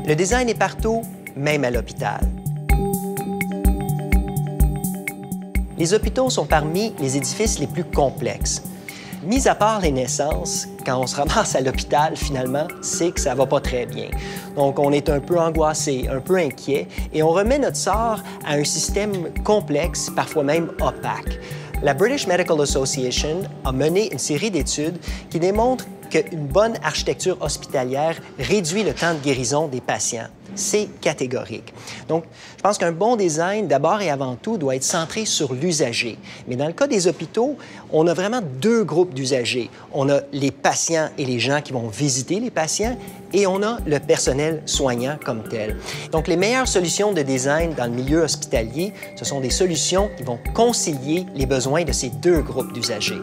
Le design est partout, même à l'hôpital. Les hôpitaux sont parmi les édifices les plus complexes. Mis à part les naissances, quand on se ramasse à l'hôpital, finalement, c'est que ça va pas très bien. Donc, on est un peu angoissé, un peu inquiet, et on remet notre sort à un système complexe, parfois même opaque. La British Medical Association a mené une série d'études qui démontrent qu'une bonne architecture hospitalière réduit le temps de guérison des patients. C'est catégorique. Donc, je pense qu'un bon design, d'abord et avant tout, doit être centré sur l'usager. Mais dans le cas des hôpitaux, on a vraiment deux groupes d'usagers. On a les patients et les gens qui vont visiter les patients, et on a le personnel soignant comme tel. Donc, les meilleures solutions de design dans le milieu hospitalier, ce sont des solutions qui vont concilier les besoins de ces deux groupes d'usagers.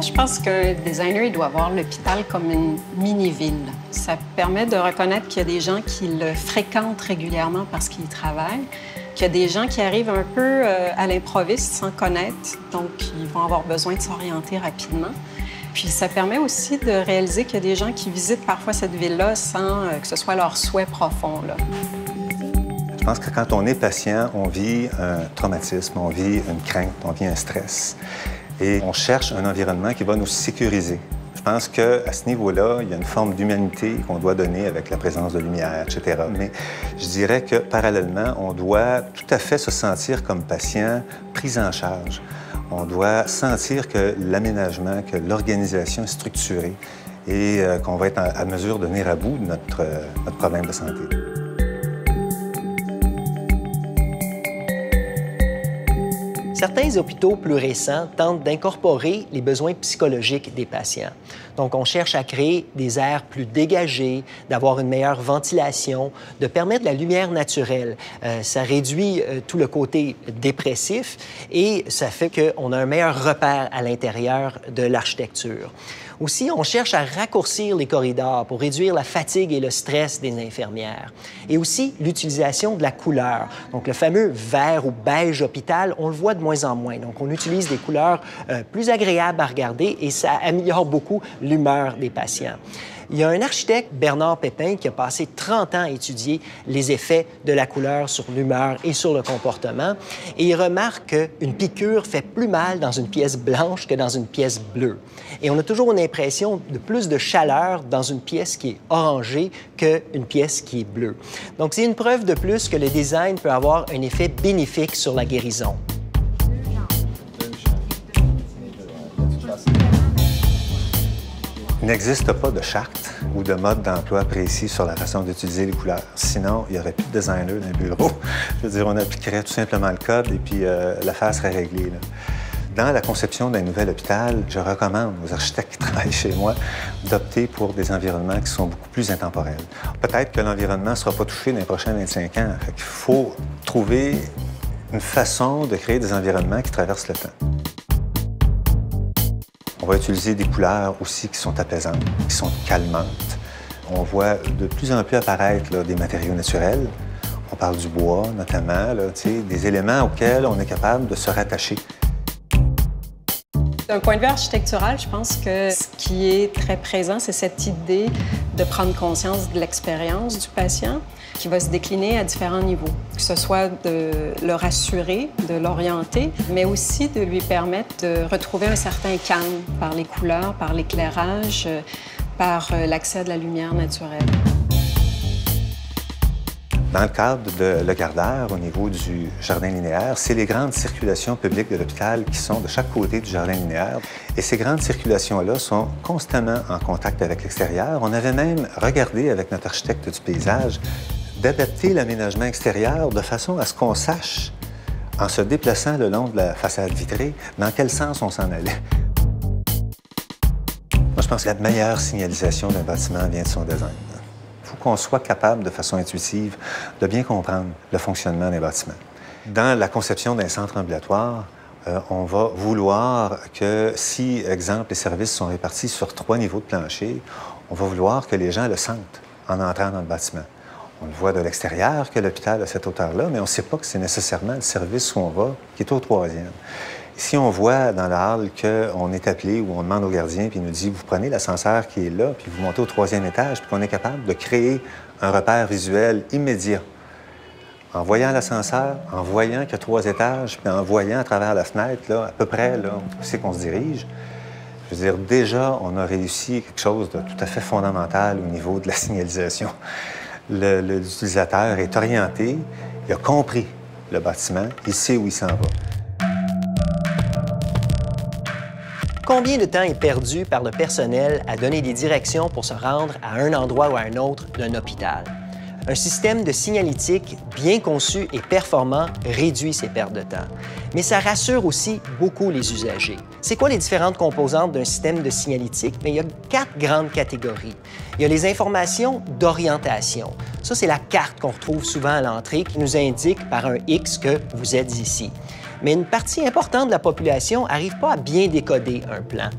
Je pense qu'un designer, il doit voir l'hôpital comme une mini-ville. Ça permet de reconnaître qu'il y a des gens qui le fréquentent régulièrement parce qu'ils y travaillent, qu'il y a des gens qui arrivent un peu à l'improviste sans connaître, donc ils vont avoir besoin de s'orienter rapidement. Puis ça permet aussi de réaliser qu'il y a des gens qui visitent parfois cette ville-là sans que ce soit leur souhait profond, là. Je pense que quand on est patient, on vit un traumatisme, on vit une crainte, on vit un stress. Et on cherche un environnement qui va nous sécuriser. Je pense qu'à ce niveau-là, il y a une forme d'humanité qu'on doit donner avec la présence de lumière, etc. Mais je dirais que, parallèlement, on doit tout à fait se sentir comme patient pris en charge. On doit sentir que l'aménagement, que l'organisation est structurée et qu'on va être à mesure de venir à bout de notre problème de santé. Certains hôpitaux plus récents tentent d'incorporer les besoins psychologiques des patients. Donc, on cherche à créer des aires plus dégagées, d'avoir une meilleure ventilation, de permettre la lumière naturelle. Ça réduit tout le côté dépressif et ça fait qu'on a un meilleur repère à l'intérieur de l'architecture. Aussi, on cherche à raccourcir les corridors pour réduire la fatigue et le stress des infirmières. Et aussi, l'utilisation de la couleur. Donc, le fameux vert ou beige hôpital, on le voit de moins en moins. Donc, on utilise des couleurs plus agréables à regarder et ça améliore beaucoup l'humeur des patients. Il y a un architecte, Bernard Pépin, qui a passé 30 ans à étudier les effets de la couleur sur l'humeur et sur le comportement. Et il remarque qu'une piqûre fait plus mal dans une pièce blanche que dans une pièce bleue. Et on a toujours une impression de plus de chaleur dans une pièce qui est orangée qu'une pièce qui est bleue. Donc, c'est une preuve de plus que le design peut avoir un effet bénéfique sur la guérison. Il n'existe pas de charte ou de mode d'emploi précis sur la façon d'utiliser les couleurs. Sinon, il n'y aurait plus de designer dans le bureau. Je veux dire, on appliquerait tout simplement le code et puis l'affaire serait réglée, là. Dans la conception d'un nouvel hôpital, je recommande aux architectes qui travaillent chez moi d'opter pour des environnements qui sont beaucoup plus intemporels. Peut-être que l'environnement ne sera pas touché dans les prochains 25 ans. Fait qu'il faut trouver une façon de créer des environnements qui traversent le temps. On va utiliser des couleurs aussi qui sont apaisantes, qui sont calmantes. On voit de plus en plus apparaître là, des matériaux naturels. On parle du bois, notamment, là, des éléments auxquels on est capable de se rattacher. D'un point de vue architectural, je pense que ce qui est très présent, c'est cette idée de prendre conscience de l'expérience du patient qui va se décliner à différents niveaux, que ce soit de le rassurer, de l'orienter, mais aussi de lui permettre de retrouver un certain calme par les couleurs, par l'éclairage, par l'accès à de la lumière naturelle. Dans le cadre de Le Gardeur, au niveau du jardin linéaire, c'est les grandes circulations publiques de l'hôpital qui sont de chaque côté du jardin linéaire. Et ces grandes circulations-là sont constamment en contact avec l'extérieur. On avait même regardé avec notre architecte du paysage d'adapter l'aménagement extérieur de façon à ce qu'on sache, en se déplaçant le long de la façade vitrée, dans quel sens on s'en allait. Moi, je pense que la meilleure signalisation d'un bâtiment vient de son design. Il faut qu'on soit capable, de façon intuitive, de bien comprendre le fonctionnement des bâtiments. Dans la conception d'un centre ambulatoire, on va vouloir que, si, exemple, les services sont répartis sur 3 niveaux de plancher, on va vouloir que les gens le sentent en entrant dans le bâtiment. On le voit de l'extérieur que l'hôpital a cette hauteur-là, mais on ne sait pas que c'est nécessairement le service où on va qui est au 3e. Si on voit dans la hall qu'on est appelé ou on demande au gardien, puis il nous dit, vous prenez l'ascenseur qui est là, puis vous montez au 3e étage, puis qu'on est capable de créer un repère visuel immédiat. En voyant l'ascenseur, en voyant qu'il y a 3 étages, puis en voyant à travers la fenêtre, là, à peu près, là, où c'est qu'on se dirige, je veux dire, déjà, on a réussi quelque chose de tout à fait fondamental au niveau de la signalisation. L'utilisateur est orienté, il a compris le bâtiment, il sait où il s'en va. Combien de temps est perdu par le personnel à donner des directions pour se rendre à un endroit ou à un autre d'un hôpital? Un système de signalétique bien conçu et performant réduit ces pertes de temps. Mais ça rassure aussi beaucoup les usagers. C'est quoi les différentes composantes d'un système de signalétique? Bien, il y a 4 grandes catégories. Il y a les informations d'orientation. Ça, c'est la carte qu'on retrouve souvent à l'entrée qui nous indique par un X que vous êtes ici. Mais une partie importante de la population n'arrive pas à bien décoder un plan.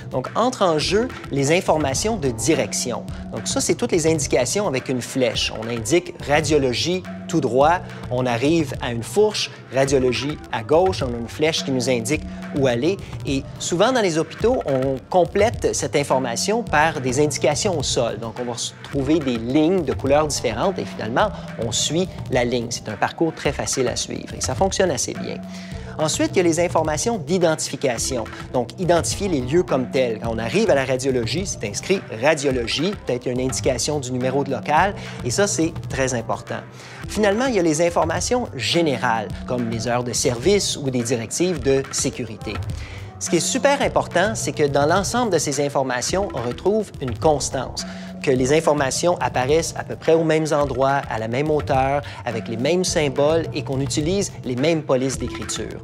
Donc, entrent en jeu les informations de direction. Donc, ça, c'est toutes les indications avec une flèche. On indique radiologie tout droit, on arrive à une fourche, radiologie à gauche, on a une flèche qui nous indique où aller. Et souvent, dans les hôpitaux, on complète cette information par des indications au sol. Donc, on va trouver des lignes de couleurs différentes et finalement, on suit la ligne. C'est un parcours très facile à suivre et ça fonctionne assez bien. Ensuite, il y a les informations d'identification. Donc, identifier les lieux comme tels. Quand on arrive à la radiologie, c'est inscrit radiologie, peut-être une indication du numéro de local, et ça, c'est très important. Finalement, il y a les informations générales, comme les heures de service ou des directives de sécurité. Ce qui est super important, c'est que dans l'ensemble de ces informations, on retrouve une constance, que les informations apparaissent à peu près aux mêmes endroits, à la même hauteur, avec les mêmes symboles et qu'on utilise les mêmes polices d'écriture.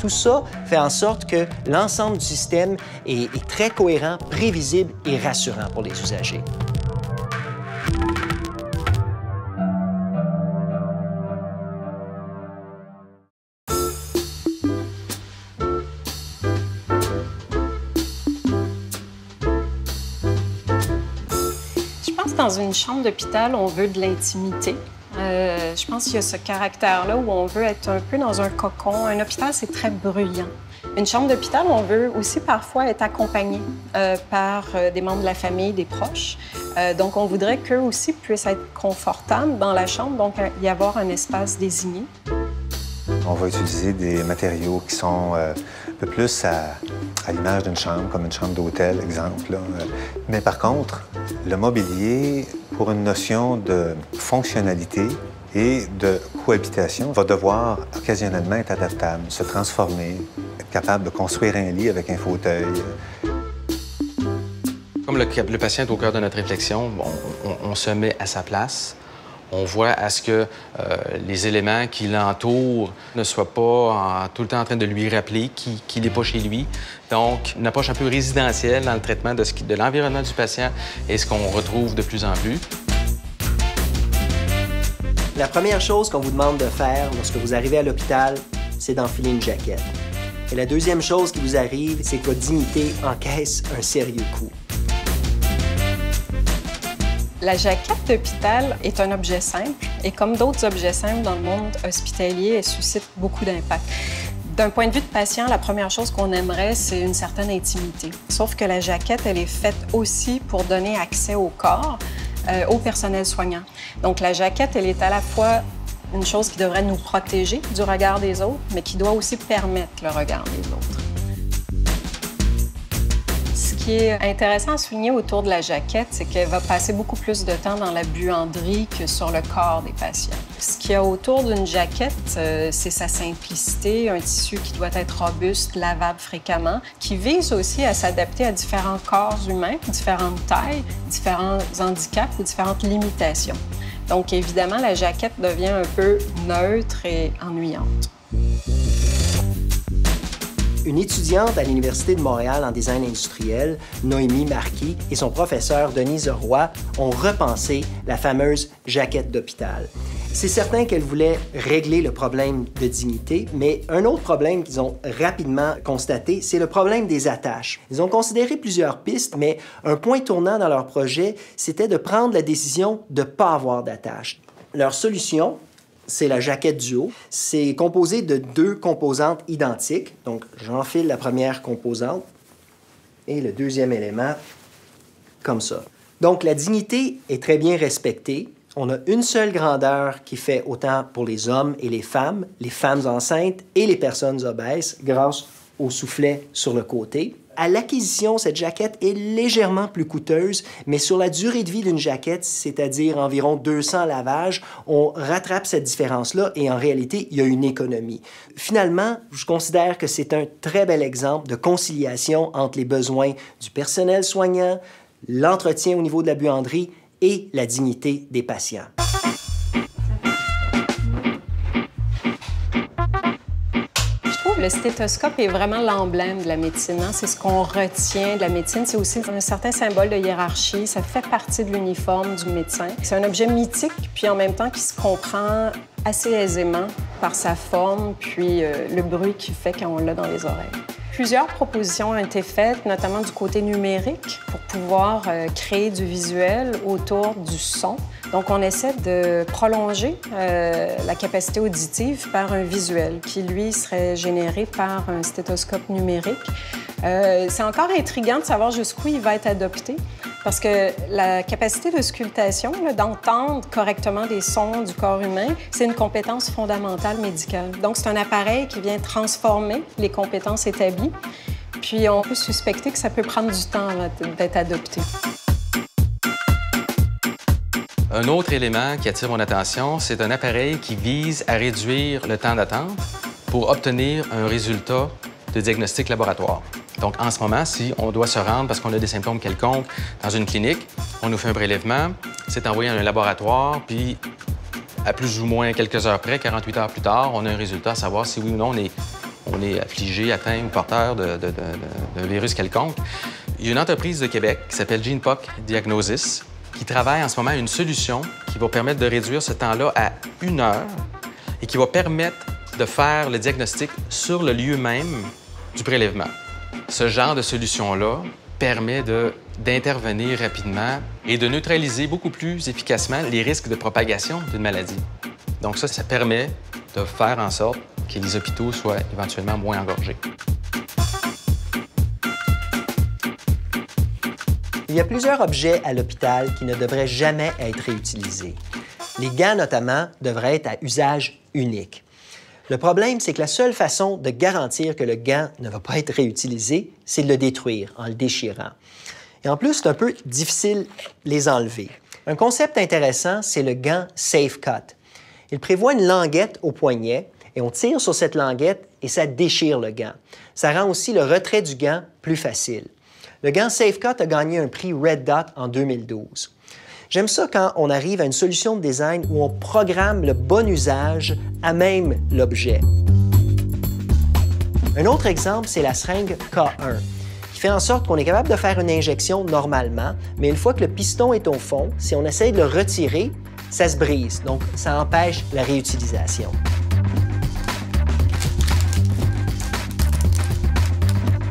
Tout ça fait en sorte que l'ensemble du système est très cohérent, prévisible et rassurant pour les usagers. Dans une chambre d'hôpital, on veut de l'intimité. Je pense qu'il y a ce caractère-là où on veut être un peu dans un cocon. Un hôpital, c'est très bruyant. Une chambre d'hôpital, on veut aussi parfois être accompagné par des membres de la famille, des proches. Donc, on voudrait qu'eux aussi puissent être confortables dans la chambre, donc y avoir un espace désigné. On va utiliser des matériaux qui sont un peu plus à l'image d'une chambre, comme une chambre d'hôtel, exemple. Là. Mais par contre, le mobilier, pour une notion de fonctionnalité et de cohabitation, va devoir occasionnellement être adaptable, se transformer, être capable de construire un lit avec un fauteuil. Comme le patient est au cœur de notre réflexion, on se met à sa place. On voit à ce que les éléments qui l'entourent ne soient pas tout le temps en train de lui rappeler qu'il n'est pas chez lui. Donc, une approche un peu résidentielle dans le traitement de l'environnement du patient est ce qu'on retrouve de plus en plus. La première chose qu'on vous demande de faire lorsque vous arrivez à l'hôpital, c'est d'enfiler une jaquette. Et la deuxième chose qui vous arrive, c'est que votre dignité encaisse un sérieux coup. La jaquette d'hôpital est un objet simple et comme d'autres objets simples dans le monde hospitalier, elle suscite beaucoup d'impact. D'un point de vue de patient, la première chose qu'on aimerait, c'est une certaine intimité. Sauf que la jaquette, elle est faite aussi pour donner accès au corps, au personnel soignant. Donc la jaquette, elle est à la fois une chose qui devrait nous protéger du regard des autres, mais qui doit aussi permettre le regard des autres. Ce qui est intéressant à souligner autour de la jaquette, c'est qu'elle va passer beaucoup plus de temps dans la buanderie que sur le corps des patients. Ce qu'il y a autour d'une jaquette, c'est sa simplicité, un tissu qui doit être robuste, lavable fréquemment, qui vise aussi à s'adapter à différents corps humains, différentes tailles, différents handicaps ou différentes limitations. Donc, évidemment, la jaquette devient un peu neutre et ennuyante. Une étudiante à l'Université de Montréal en design industriel, Noémie Marquis, et son professeur Denise Roy ont repensé la fameuse jaquette d'hôpital. C'est certain qu'elle voulait régler le problème de dignité, mais un autre problème qu'ils ont rapidement constaté, c'est le problème des attaches. Ils ont considéré plusieurs pistes, mais un point tournant dans leur projet, c'était de prendre la décision de ne pas avoir d'attache. Leur solution, c'est la jaquette du haut. C'est composé de 2 composantes identiques. Donc, j'enfile la première composante et le deuxième élément comme ça. Donc, la dignité est très bien respectée. On a une seule grandeur qui fait autant pour les hommes et les femmes enceintes et les personnes obèses grâce au soufflet sur le côté. À l'acquisition, cette jaquette est légèrement plus coûteuse, mais sur la durée de vie d'une jaquette, c'est-à-dire environ 200 lavages, on rattrape cette différence-là et en réalité, il y a une économie. Finalement, je considère que c'est un très bel exemple de conciliation entre les besoins du personnel soignant, l'entretien au niveau de la buanderie et la dignité des patients. Le stéthoscope est vraiment l'emblème de la médecine. Hein? C'est ce qu'on retient de la médecine. C'est aussi un certain symbole de hiérarchie. Ça fait partie de l'uniforme du médecin. C'est un objet mythique, puis en même temps qui se comprend assez aisément par sa forme, puis le bruit qu'il fait quand on l'a dans les oreilles. Plusieurs propositions ont été faites, notamment du côté numérique, pour pouvoir créer du visuel autour du son. Donc, on essaie de prolonger la capacité auditive par un visuel qui, lui, serait généré par un stéthoscope numérique. C'est encore intriguant de savoir jusqu'où il va être adopté parce que la capacité de sculptation, d'entendre correctement les sons du corps humain, c'est une compétence fondamentale médicale. Donc, c'est un appareil qui vient transformer les compétences établies. Puis, on peut suspecter que ça peut prendre du temps d'être adopté. Un autre élément qui attire mon attention, c'est un appareil qui vise à réduire le temps d'attente pour obtenir un résultat de diagnostic laboratoire. Donc, en ce moment, si on doit se rendre parce qu'on a des symptômes quelconques dans une clinique, on nous fait un prélèvement, c'est envoyé à un laboratoire, puis à plus ou moins quelques heures près, 48 heures plus tard, on a un résultat à savoir si oui ou non on est affligé, atteint ou porteur d'un virus quelconque. Il y a une entreprise de Québec qui s'appelle GenePoc Diagnosis qui travaille en ce moment à une solution qui va permettre de réduire ce temps-là à 1 heure et qui va permettre de faire le diagnostic sur le lieu même du prélèvement. Ce genre de solution-là permet d'intervenir rapidement et de neutraliser beaucoup plus efficacement les risques de propagation d'une maladie. Donc ça permet de faire en sorte que les hôpitaux soient éventuellement moins engorgés. Il y a plusieurs objets à l'hôpital qui ne devraient jamais être réutilisés. Les gants, notamment, devraient être à usage unique. Le problème, c'est que la seule façon de garantir que le gant ne va pas être réutilisé, c'est de le détruire en le déchirant. Et en plus, c'est un peu difficile de les enlever. Un concept intéressant, c'est le gant Safe Cut. Il prévoit une languette au poignet et on tire sur cette languette et ça déchire le gant. Ça rend aussi le retrait du gant plus facile. Le gant Safe Cut a gagné un prix Red Dot en 2012. J'aime ça quand on arrive à une solution de design où on programme le bon usage à même l'objet. Un autre exemple, c'est la seringue K1, qui fait en sorte qu'on est capable de faire une injection normalement, mais une fois que le piston est au fond, si on essaye de le retirer, ça se brise, donc ça empêche la réutilisation.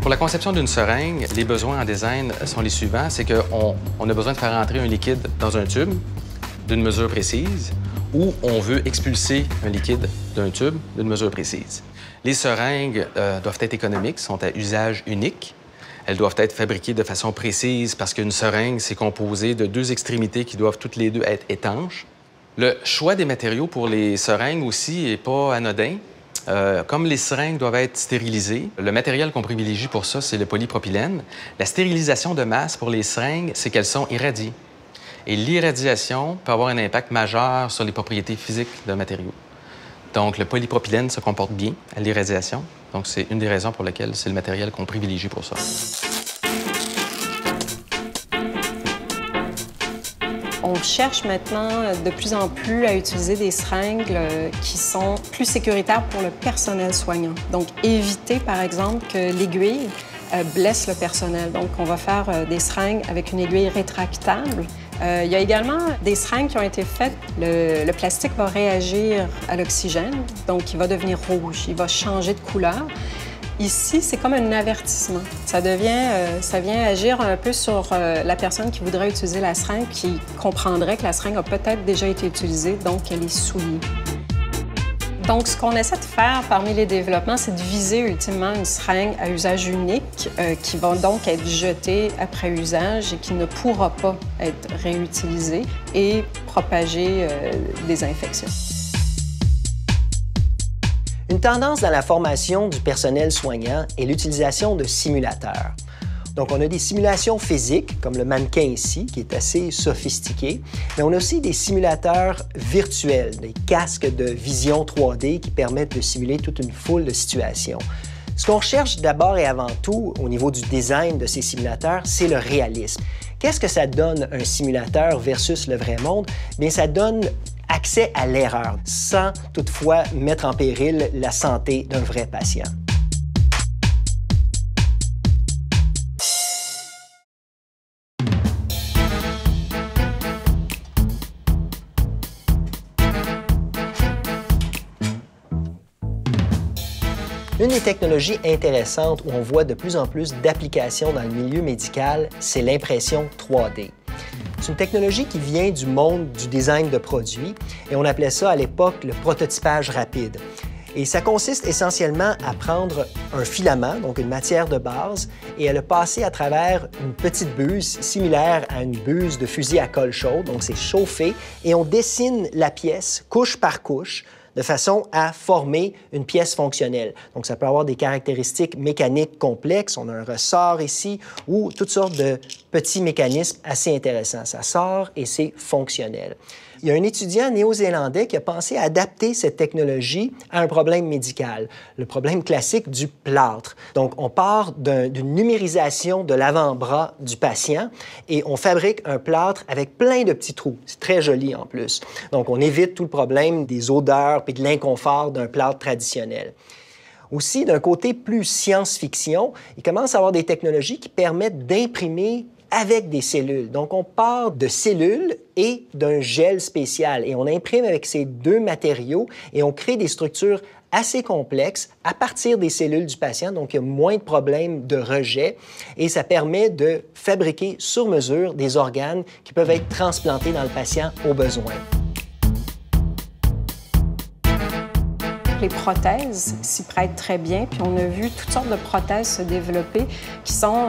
Pour la conception d'une seringue, les besoins en design sont les suivants. C'est qu'on a besoin de faire entrer un liquide dans un tube d'une mesure précise ou on veut expulser un liquide d'un tube d'une mesure précise. Les seringues doivent être économiques, sont à usage unique. Elles doivent être fabriquées de façon précise parce qu'une seringue, c'est composé de 2 extrémités qui doivent toutes les deux être étanches. Le choix des matériaux pour les seringues aussi n'est pas anodin. Comme les seringues doivent être stérilisées, le matériel qu'on privilégie pour ça, c'est le polypropylène. La stérilisation de masse pour les seringues, c'est qu'elles sont irradiées. Et l'irradiation peut avoir un impact majeur sur les propriétés physiques d'un matériau. Donc, le polypropylène se comporte bien à l'irradiation. Donc, c'est une des raisons pour lesquelles c'est le matériel qu'on privilégie pour ça. On cherche maintenant de plus en plus à utiliser des seringues qui sont plus sécuritaires pour le personnel soignant. Donc, éviter, par exemple, que l'aiguille blesse le personnel. Donc, on va faire des seringues avec une aiguille rétractable. Il y a également des seringues qui ont été faites. Le plastique va réagir à l'oxygène, donc il va devenir rouge, il va changer de couleur. Ici, c'est comme un avertissement. Ça vient agir un peu sur la personne qui voudrait utiliser la seringue, qui comprendrait que la seringue a peut-être déjà été utilisée, donc elle est souillée. Donc, ce qu'on essaie de faire parmi les développements, c'est de viser ultimement une seringue à usage unique qui va donc être jetée après usage et qui ne pourra pas être réutilisée et propager des infections. Une tendance dans la formation du personnel soignant est l'utilisation de simulateurs. Donc, on a des simulations physiques, comme le mannequin ici, qui est assez sophistiqué, mais on a aussi des simulateurs virtuels, des casques de vision 3D qui permettent de simuler toute une foule de situations. Ce qu'on recherche d'abord et avant tout au niveau du design de ces simulateurs, c'est le réalisme. Qu'est-ce que ça donne un simulateur versus le vrai monde? Bien, ça donne accès à l'erreur, sans toutefois mettre en péril la santé d'un vrai patient. Une des technologies intéressantes où on voit de plus en plus d'applications dans le milieu médical, c'est l'impression 3D. C'est une technologie qui vient du monde du design de produits et on appelait ça à l'époque le prototypage rapide. Et ça consiste essentiellement à prendre un filament, donc une matière de base, et à le passer à travers une petite buse similaire à une buse de fusil à colle chaude, donc c'est chauffé, et on dessine la pièce couche par couche de façon à former une pièce fonctionnelle. Donc, ça peut avoir des caractéristiques mécaniques complexes. On a un ressort ici ou toutes sortes de petits mécanismes assez intéressants. Ça sort et c'est fonctionnel. Il y a un étudiant néo-zélandais qui a pensé à adapter cette technologie à un problème médical, le problème classique du plâtre. Donc, on part d'une numérisation de l'avant-bras du patient et on fabrique un plâtre avec plein de petits trous. C'est très joli en plus. Donc, on évite tout le problème des odeurs et de l'inconfort d'un plâtre traditionnel. Aussi, d'un côté plus science-fiction, il commence à avoir des technologies qui permettent d'imprimer avec des cellules. Donc, on part de cellules et d'un gel spécial et on imprime avec ces deux matériaux et on crée des structures assez complexes à partir des cellules du patient. Donc, il y a moins de problèmes de rejet et ça permet de fabriquer sur mesure des organes qui peuvent être transplantés dans le patient au besoin. Les prothèses s'y prêtent très bien, puis on a vu toutes sortes de prothèses se développer qui sont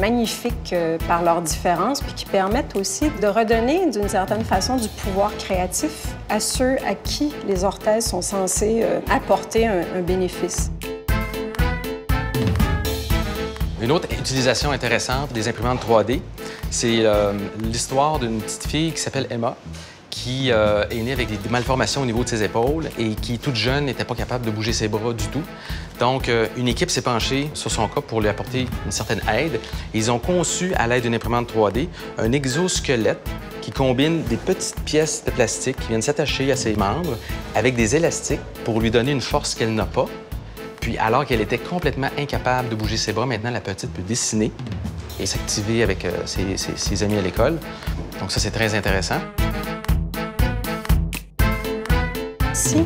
magnifiques par leurs différences, puis qui permettent aussi de redonner d'une certaine façon du pouvoir créatif à ceux à qui les orthèses sont censées apporter un bénéfice. Une autre utilisation intéressante des imprimantes 3D, c'est l'histoire d'une petite fille qui s'appelle Emma, qui est née avec des malformations au niveau de ses épaules et qui, toute jeune, n'était pas capable de bouger ses bras du tout. Donc, une équipe s'est penchée sur son cas pour lui apporter une certaine aide. Ils ont conçu, à l'aide d'une imprimante 3D, un exosquelette qui combine des petites pièces de plastique qui viennent s'attacher à ses membres avec des élastiques pour lui donner une force qu'elle n'a pas. Puis, alors qu'elle était complètement incapable de bouger ses bras, maintenant, la petite peut dessiner et s'activer avec ses amis à l'école. Donc, ça, c'est très intéressant. Si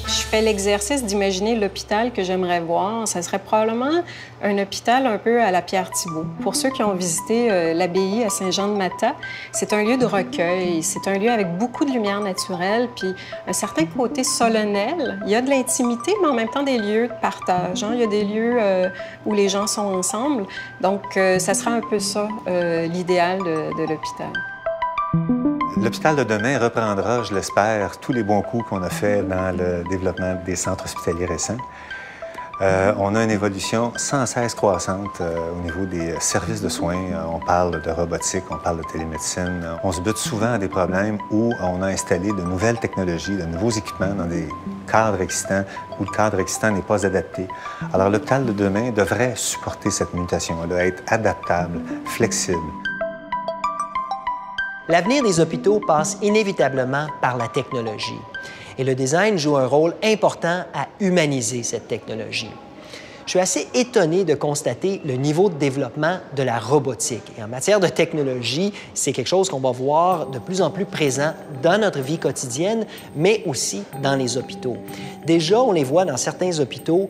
je fais l'exercice d'imaginer l'hôpital que j'aimerais voir, ça serait probablement un hôpital un peu à la Pierre-Thibault. Pour ceux qui ont visité l'abbaye à Saint-Jean-de-Matha, c'est un lieu de recueil, c'est un lieu avec beaucoup de lumière naturelle, puis un certain côté solennel. Il y a de l'intimité, mais en même temps des lieux de partage. Hein? Il y a des lieux où les gens sont ensemble. Donc, ça sera un peu ça, l'idéal de l'hôpital. L'hôpital de demain reprendra, je l'espère, tous les bons coups qu'on a faits dans le développement des centres hospitaliers récents. On a une évolution sans cesse croissante au niveau des services de soins. On parle de robotique, on parle de télémédecine. On se bute souvent à des problèmes où on a installé de nouvelles technologies, de nouveaux équipements dans des cadres existants où le cadre existant n'est pas adapté. Alors l'hôpital de demain devrait supporter cette mutation-là, être adaptable, flexible. L'avenir des hôpitaux passe inévitablement par la technologie. Et le design joue un rôle important à humaniser cette technologie. Je suis assez étonné de constater le niveau de développement de la robotique. Et en matière de technologie, c'est quelque chose qu'on va voir de plus en plus présent dans notre vie quotidienne, mais aussi dans les hôpitaux. Déjà, on les voit dans certains hôpitaux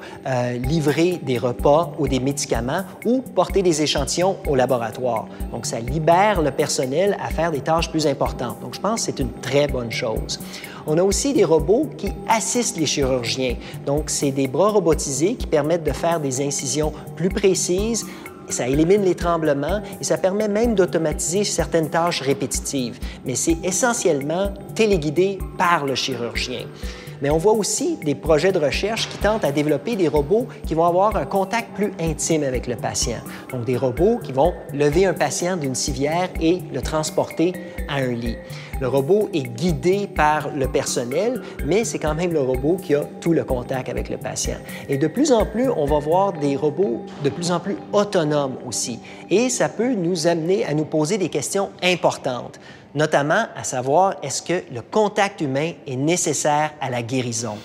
livrer des repas ou des médicaments ou porter des échantillons au laboratoire. Donc, ça libère le personnel à faire des tâches plus importantes. Donc, je pense que c'est une très bonne chose. On a aussi des robots qui assistent les chirurgiens. Donc, c'est des bras robotisés qui permettent de faire des incisions plus précises. Ça élimine les tremblements et ça permet même d'automatiser certaines tâches répétitives. Mais c'est essentiellement téléguidé par le chirurgien. Mais on voit aussi des projets de recherche qui tentent à développer des robots qui vont avoir un contact plus intime avec le patient. Donc, des robots qui vont lever un patient d'une civière et le transporter à un lit. Le robot est guidé par le personnel, mais c'est quand même le robot qui a tout le contact avec le patient. Et de plus en plus, on va voir des robots de plus en plus autonomes aussi. Et ça peut nous amener à nous poser des questions importantes, notamment à savoir est-ce que le contact humain est nécessaire à la guérison.